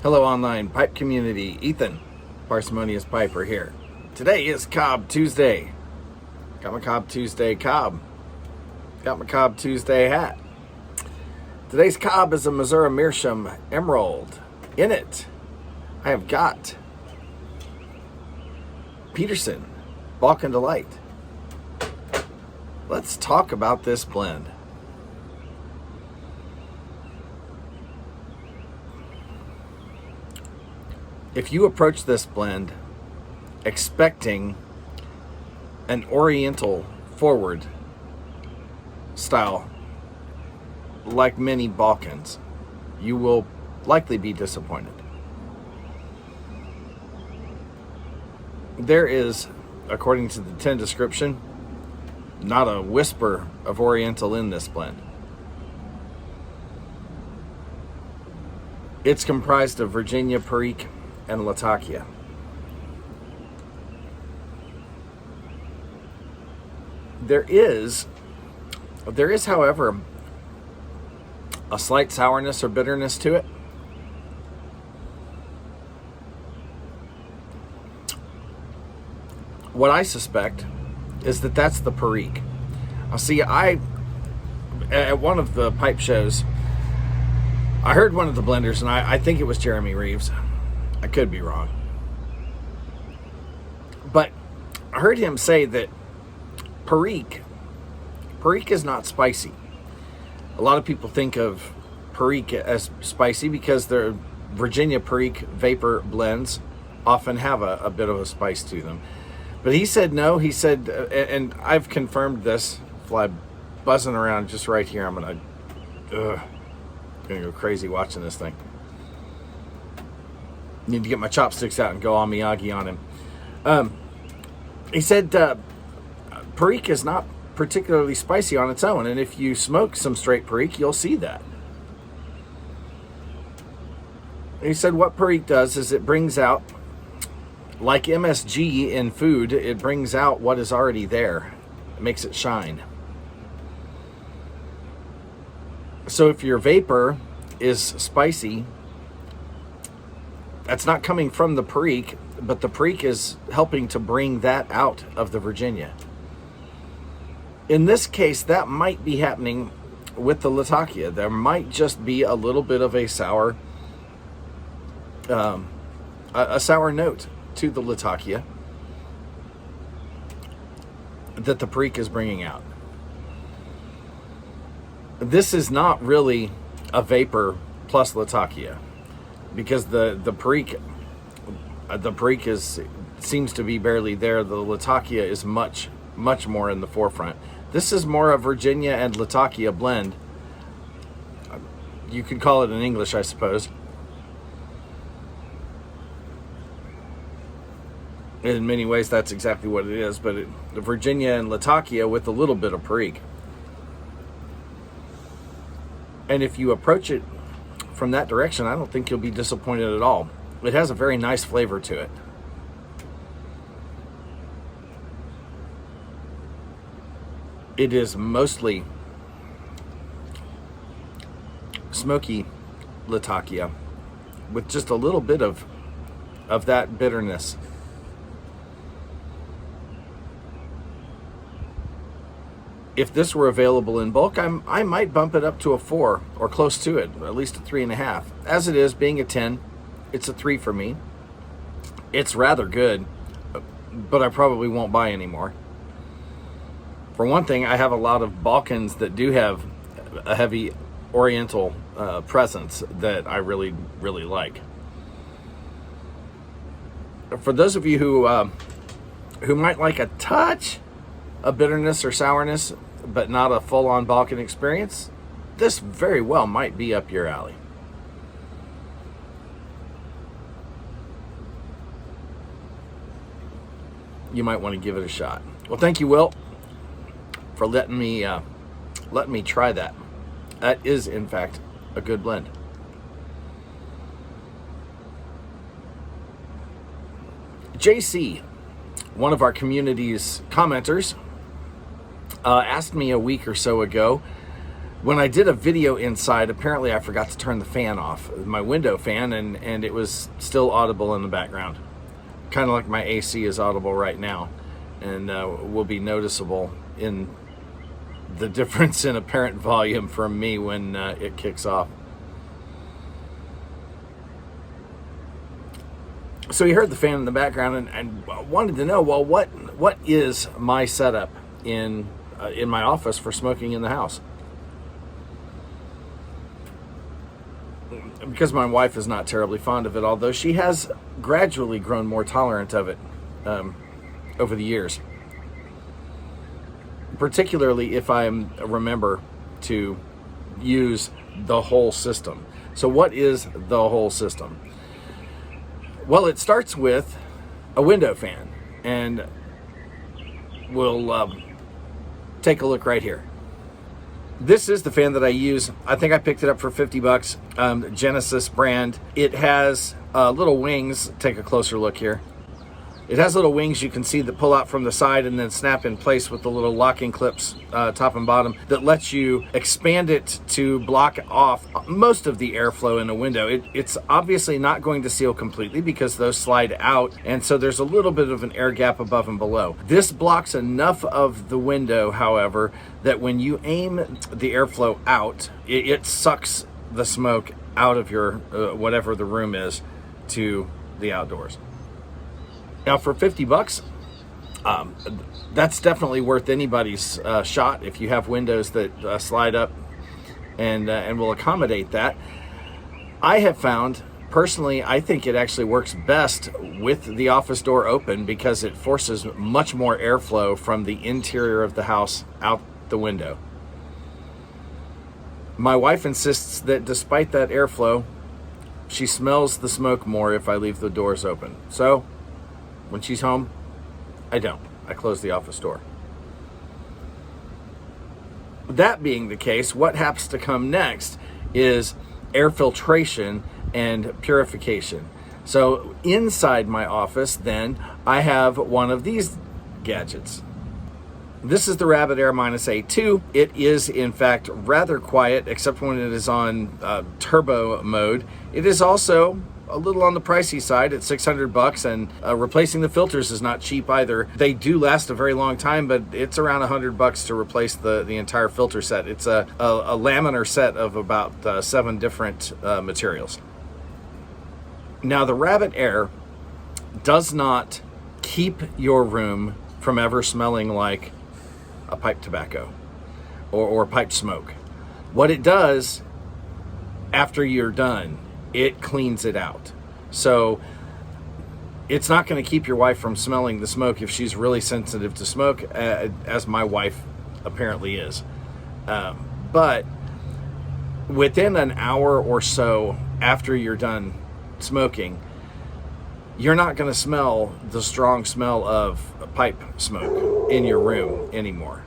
Hello, online pipe community. Ethan, Parsimonious Piper here. Today is Cobb Tuesday. Got my Cobb Tuesday cob. Got my Cobb Tuesday hat. Today's cob is a Missouri Meerschaum Emerald. In it, I have got Peterson Balkan Delight. Let's talk about this blend. If you approach this blend expecting an Oriental forward style, like many Balkans, you will likely be disappointed. There is, according to the 10 description, not a whisper of Oriental in this blend. It's comprised of Virginia, Perique, and Latakia. There is, however, a slight sourness or bitterness to it. What I suspect is that that's the Perique. Now, see, at one of the pipe shows, I heard one of the blenders, and I think it was Jeremy Reeves. I could be wrong. But I heard him say that Perique is not spicy. A lot of people think of Perique as spicy because their Virginia Perique vapor blends often have a bit of a spice to them. But he said no. He said, and I've confirmed this, fly buzzing around just right here. I'm gonna go crazy watching this thing. Need to get my chopsticks out and go all Miyagi on him. He said Perique is not particularly spicy on its own, and if you smoke some straight Perique, you'll see that. He said what Perique does is it brings out, like MSG in food, it brings out what is already there. It makes it shine. So if your vapor is spicy, that's not coming from the Perique, but the Perique is helping to bring that out of the Virginia. In this case, that might be happening with the Latakia. There might just be a little bit of a sour note to the Latakia that the Perique is bringing out. This is not really a vapor plus Latakia, because the Perique seems to be barely there. The Latakia is much more in the forefront. This is more a Virginia and Latakia blend. You could call it in English, I suppose. In many ways, that's exactly what it is, but the Virginia and Latakia with a little bit of Perique. And if you approach it from that direction, I don't think you'll be disappointed at all. It has a very nice flavor to it. It is mostly smoky Latakia with just a little bit of that bitterness. If this were available in bulk, I might bump it up to a 4 or close to it, at least a 3.5. As it is, being a 10, it's a 3 for me. It's rather good, but I probably won't buy anymore. For one thing, I have a lot of Balkans that do have a heavy Oriental presence that I really, really like. For those of you who might like a touch of bitterness or sourness, but not a full-on Balkan experience, this very well might be up your alley. You might want to give it a shot. Well, thank you, Will, for letting me try that. That is, in fact, a good blend. JC, one of our community's commenters, asked me a week or so ago When I did a video inside, apparently I forgot to turn the fan off, my window fan, and it was still audible in the background. Kind of like my AC is audible right now, and will be noticeable in the difference in apparent volume from me when it kicks off. So you heard the fan in the background, and wanted to know, well, what is my setup in my office for smoking in the house? Because my wife is not terribly fond of it, although she has gradually grown more tolerant of it over the years. Particularly if I remember to use the whole system. So what is the whole system? Well, it starts with a window fan, and we'll take a look right here. This is the fan that I use. I think I picked it up for $50, Genesis brand. It has little wings. Take a closer look here. It has little wings you can see that pull out from the side and then snap in place with the little locking clips, top and bottom, that lets you expand it to block off most of the airflow in a window. It's obviously not going to seal completely because those slide out, and so there's a little bit of an air gap above and below. This blocks enough of the window, however, that when you aim the airflow out, it sucks the smoke out of your whatever the room is to the outdoors. Now for $50, that's definitely worth anybody's shot if you have windows that slide up and will accommodate that. I have found, personally, I think it actually works best with the office door open because it forces much more airflow from the interior of the house out the window. My wife insists that despite that airflow, she smells the smoke more if I leave the doors open. So when she's home, I don't. I close the office door. That being the case, what happens to come next is air filtration and purification. So inside my office, then, I have one of these gadgets. This is the Rabbit Air -A2. It is, in fact, rather quiet, except when it is on turbo mode. It is also a little on the pricey side at $600, and replacing the filters is not cheap either. They do last a very long time, but it's around $100 to replace the entire filter set. It's a laminar set of about 7 different materials. Now, the Rabbit Air does not keep your room from ever smelling like a pipe tobacco or pipe smoke. What it does after you're done, it cleans it out. So it's not going to keep your wife from smelling the smoke if she's really sensitive to smoke, as my wife apparently is. But within an hour or so after you're done smoking, you're not going to smell the strong smell of pipe smoke in your room anymore.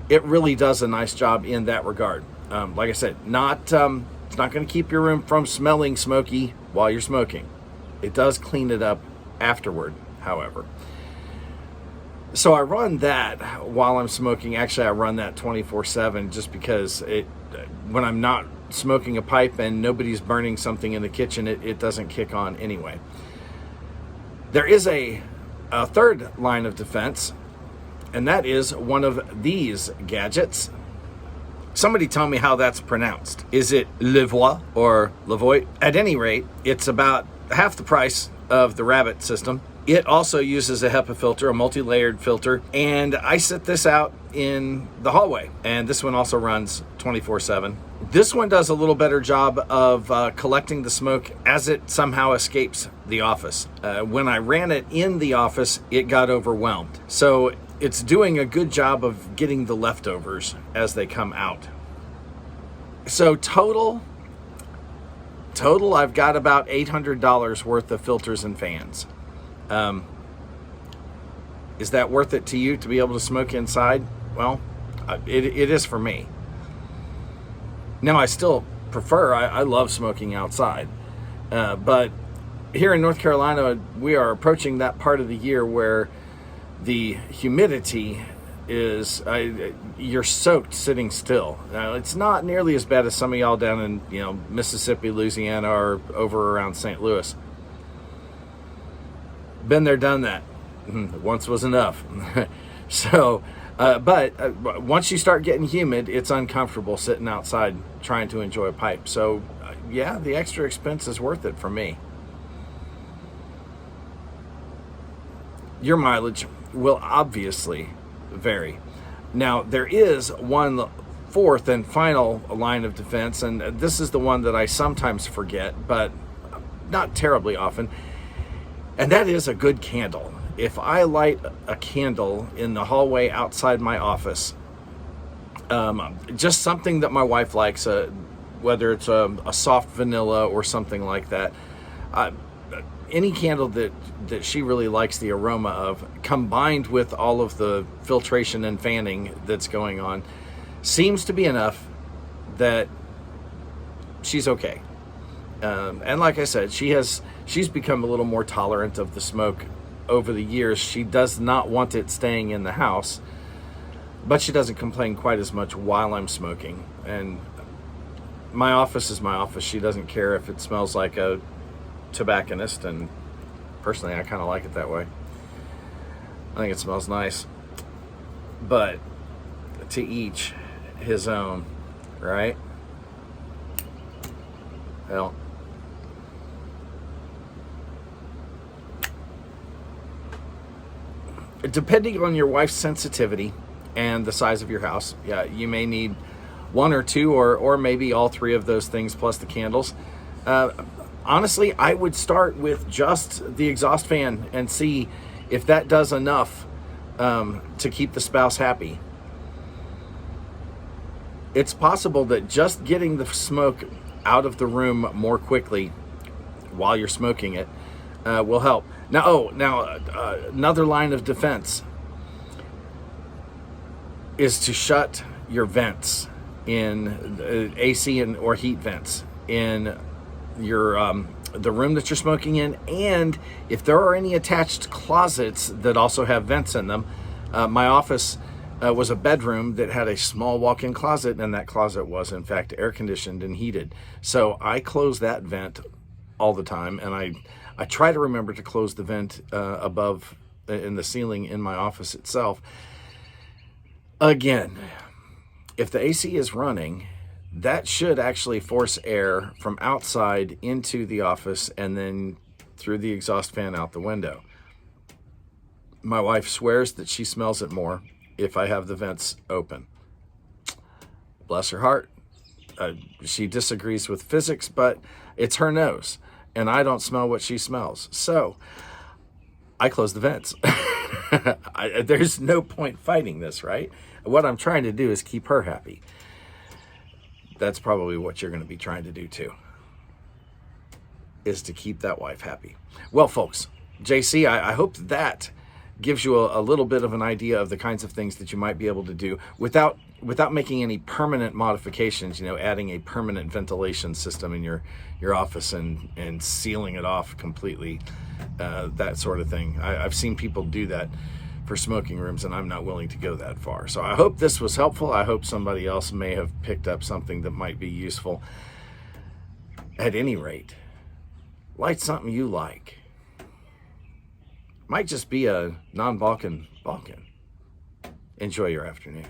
It really does a nice job in that regard. Like I said, it's not going to keep your room from smelling smoky while you're smoking. It does clean it up afterward, however. So I run that while I'm smoking. Actually, I run that 24/7 just because when I'm not smoking a pipe and nobody's burning something in the kitchen, it doesn't kick on anyway. There is a third line of defense, and that is one of these gadgets. Somebody tell me how that's pronounced. Is it Levoit or Levoit? At any rate, it's about half the price of the Rabbit system. It also uses a HEPA filter, a multi-layered filter, and I set this out in the hallway. And this one also runs 24/7. This one does a little better job of collecting the smoke as it somehow escapes the office. When I ran it in the office, it got overwhelmed. So it's doing a good job of getting the leftovers as they come out. So total, I've got about $800 worth of filters and fans. Is that worth it to you to be able to smoke inside? Well, it is for me. Now, I still prefer, I love smoking outside. But here in North Carolina, we are approaching that part of the year where the humidity is you're soaked sitting still. Now, it's not nearly as bad as some of y'all down in Mississippi, Louisiana, or over around St. Louis. Been there, done that. Once was enough. So, but once you start getting humid, it's uncomfortable sitting outside trying to enjoy a pipe. So, yeah, the extra expense is worth it for me. Your mileage will obviously vary. Now, there is one fourth and final line of defense, and this is the one that I sometimes forget, but not terribly often, and that is a good candle. If I light a candle in the hallway outside my office, just something that my wife likes, whether it's a soft vanilla or something like that, any candle that she really likes the aroma of, combined with all of the filtration and fanning that's going on, seems to be enough that she's okay. And like I said, she's become a little more tolerant of the smoke over the years. She does not want it staying in the house, but she doesn't complain quite as much while I'm smoking. And my office is my office. She doesn't care if it smells like a tobacconist, and personally I kind of like it that way. I think it smells nice, but to each his own, right? Well, depending on your wife's sensitivity and the size of your house, yeah, you may need one or two or maybe all three of those things plus the candles. Honestly, I would start with just the exhaust fan and see if that does enough to keep the spouse happy. It's possible that just getting the smoke out of the room more quickly while you're smoking it will help. Now, another line of defense is to shut your vents in AC or heat vents in your the room that you're smoking in, and if there are any attached closets that also have vents in them. My office was a bedroom that had a small walk-in closet, and that closet was in fact air conditioned and heated. So I close that vent all the time, and I try to remember to close the vent above in the ceiling in my office itself. Again, if the AC is running, that should actually force air from outside into the office and then through the exhaust fan out the window. My wife swears that she smells it more if I have the vents open. Bless her heart. She disagrees with physics, but it's her nose, and I don't smell what she smells. So I close the vents. There's no point fighting this, right? What I'm trying to do is keep her happy. That's probably what you're going to be trying to do too, is to keep that wife happy. Well, folks, JC, I hope that gives you a little bit of an idea of the kinds of things that you might be able to do without making any permanent modifications, adding a permanent ventilation system in your office and sealing it off completely, that sort of thing. I've seen people do that for smoking rooms, and I'm not willing to go that far. So I hope this was helpful. I hope somebody else may have picked up something that might be useful. At any rate, light something you like. Might just be a non-Balkan Balkan. Enjoy your afternoon.